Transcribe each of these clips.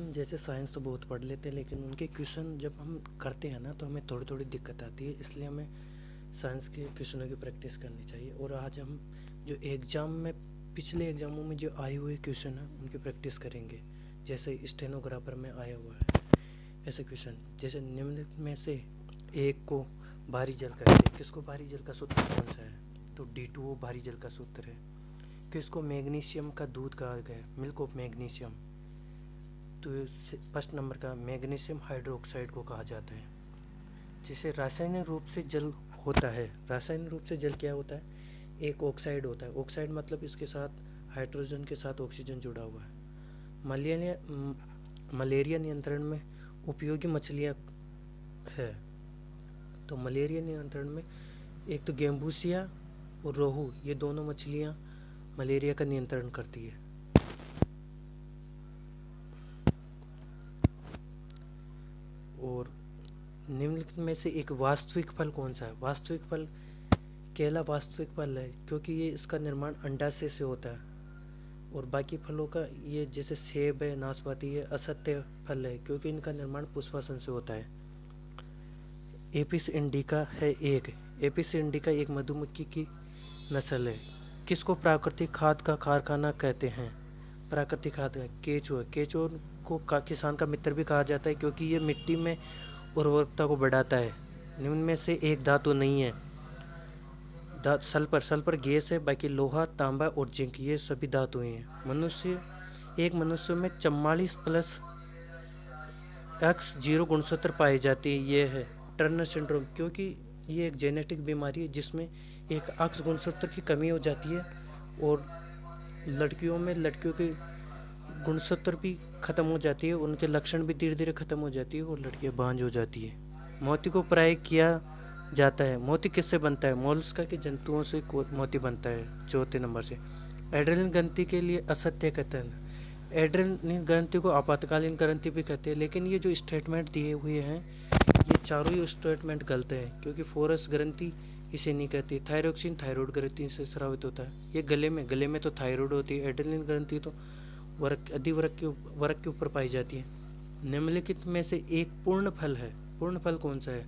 हम जैसे साइंस तो बहुत पढ़ लेते हैं, लेकिन उनके क्वेश्चन जब हम करते हैं ना तो हमें थोड़ी थोड़ी दिक्कत आती है। इसलिए हमें साइंस के क्वेश्चनों की प्रैक्टिस करनी चाहिए। और आज हम जो एग्ज़ाम में पिछले एग्ज़ामों में जो आए हुए क्वेश्चन हैं उनकी प्रैक्टिस करेंगे। जैसे स्टेनोग्राफर में आया हुआ है ऐसे क्वेश्चन, जैसे निम्नलिखित में से एक को भारी जल कहते हैं। किसको भारी जल का सूत्र कौन सा है? तो D2O भारी जल का सूत्र है। किसको मैग्नीशियम का दूध कहा गया? Milk of magnesium. तो फर्स्ट नंबर का मैग्नीशियम हाइड्रोक्साइड को कहा जाता है। जिसे रासायनिक रूप से जल होता है, रासायनिक रूप से जल क्या होता है? एक ऑक्साइड होता है। ऑक्साइड मतलब इसके साथ हाइड्रोजन के साथ ऑक्सीजन जुड़ा हुआ है। मलेरिया नियंत्रण में उपयोगी मछलियाँ है। तो मलेरिया नियंत्रण में एक तो गेम्बूसिया और रोहू, ये दोनों मछलियाँ मलेरिया का नियंत्रण करती है। और निम्नलिखित में से एक वास्तविक फल कौन सा है? वास्तविक फल केला वास्तविक फल है, क्योंकि ये इसका निर्माण अंडाशय से होता है। और बाकी फलों का ये जैसे सेब है, नाशपाती है, असत्य फल है, क्योंकि इनका निर्माण पुष्पासन से होता है। एपिस इंडिका है एक। एपिस इंडिका एक मधुमक्खी की नस्ल है। किसको प्राकृतिक खाद का कारखाना कहते हैं? प्राकृतिक खाद है केचुआ। केचुआ को किसान का मित्र भी कहा जाता है, क्योंकि ये मिट्टी में उर्वरकता को बढ़ाता है। निम्न में से एक धातु नहीं है। सल्फर गैस है, बाकी लोहा, तांबा और जिंक ये सभी धातुएं हैं। एक मनुष्य में 44 प्लस X0 गुणसूत्र पाए जाते हैं। ये है टर्नर सिंड्रोम, क्योंकि ये एक जेनेटिक बीमारी है जिसमें एक X गुणसूत्र की कमी हो जाती है। और लड़कियों के गुणसूत्र भी ख़त्म हो जाती है, उनके लक्षण भी धीरे धीरे ख़त्म हो जाती है और लड़कियां बांझ हो जाती है। मोती को प्राय किया जाता है। मोती किससे बनता है? मोलस्का के जंतुओं से मोती बनता है। चौथे नंबर से एड्रेनलिन ग्रंथि के लिए असत्य कथन। एड्रेनलिन ग्रंथि को आपातकालीन ग्रंथि भी कहते हैं, लेकिन ये जो स्टेटमेंट दिए हुए हैं ये चारों ही स्टेटमेंट गलत है, क्योंकि फोरस ग्रंथि इसे नहीं कहती। थायरोक्सिन थायराइड ग्रंथि से स्रावित होता है। ये गले में तो थायराइड होती है। एड्रेनलिन ग्रंथि तो वर्क के ऊपर पाई जाती है। निम्नलिखित में से एक पूर्ण फल है। पूर्ण फल कौन सा है?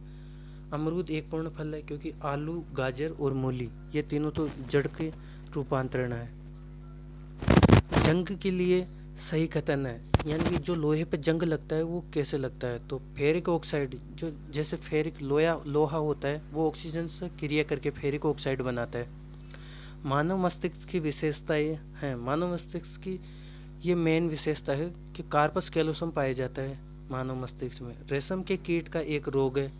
अमरूद एक पूर्ण फल है, क्योंकि आलू, गाजर और मूली ये तीनों तो जड़ के रूपांतरण है। जंग के लिए सही कथन है, यानी जो लोहे पे जंग लगता है वो कैसे लगता है? तो फेरिक ऑक्साइड, जो जैसे फेरिक लोहा होता है वो ऑक्सीजन से क्रिया करके फेरिक ऑक्साइड बनाता है। मानव मस्तिष्क की विशेषताएं हैं। मानव मस्तिष्क की ये मेन विशेषता है कि कार्पस कैलोसम पाया जाता है मानव मस्तिष्क में। रेशम के कीट का एक रोग है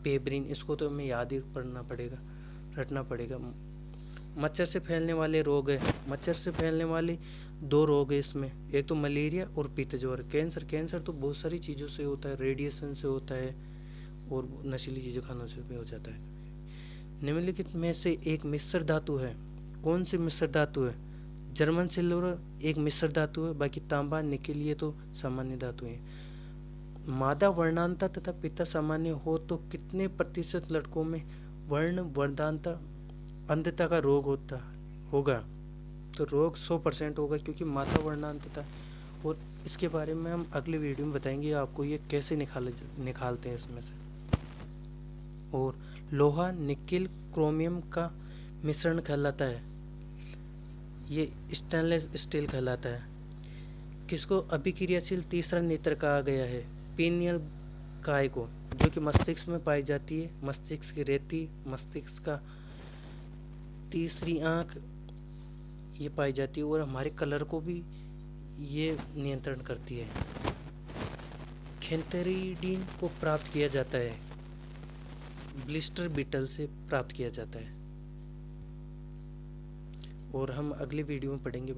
पेब्रिन, इसको तो हमें याद ही रटना पड़ेगा। मच्छर से फैलने वाले रोग है। मच्छर से फैलने वाले दो रोग है इसमें, एक तो मलेरिया और पित्त ज्वर। कैंसर तो बहुत सारी चीज़ों से होता है, रेडिएशन से होता है और नशीली चीज़ें खाने से भी हो जाता है। निम्नलिखित में से एक मिश्र धातु है। कौन सी मिश्र धातु है? जर्मन सिल्वर एक मिश्र धातु है, बाकी तांबा, निकेल ये तो सामान्य धातु है। मादा वर्णांता तथा पिता सामान्य हो तो कितने प्रतिशत लड़कों में वर्ण वर्णांता अंधता का रोग होगा? तो रोग 100% होगा, क्योंकि माता वर्णांतता। और इसके बारे में हम अगले वीडियो में बताएंगे आपको ये कैसे निकालते हैं इसमें से। और लोहा, निकेल, क्रोमियम का मिश्रण कहलाता है, ये स्टेनलेस स्टील कहलाता है। किसको अभिक्रियाशील तीसरा नेत्र कहा गया है? पीनियल काय को, जो कि मस्तिष्क में पाई जाती है। मस्तिष्क की रेती, मस्तिष्क का तीसरी आंख ये पाई जाती है, और हमारे कलर को भी ये नियंत्रण करती है। खेंथेरिडीन को प्राप्त किया जाता है, ब्लिस्टर बीटल से प्राप्त किया जाता है। और हम अगले वीडियो में पढ़ेंगे।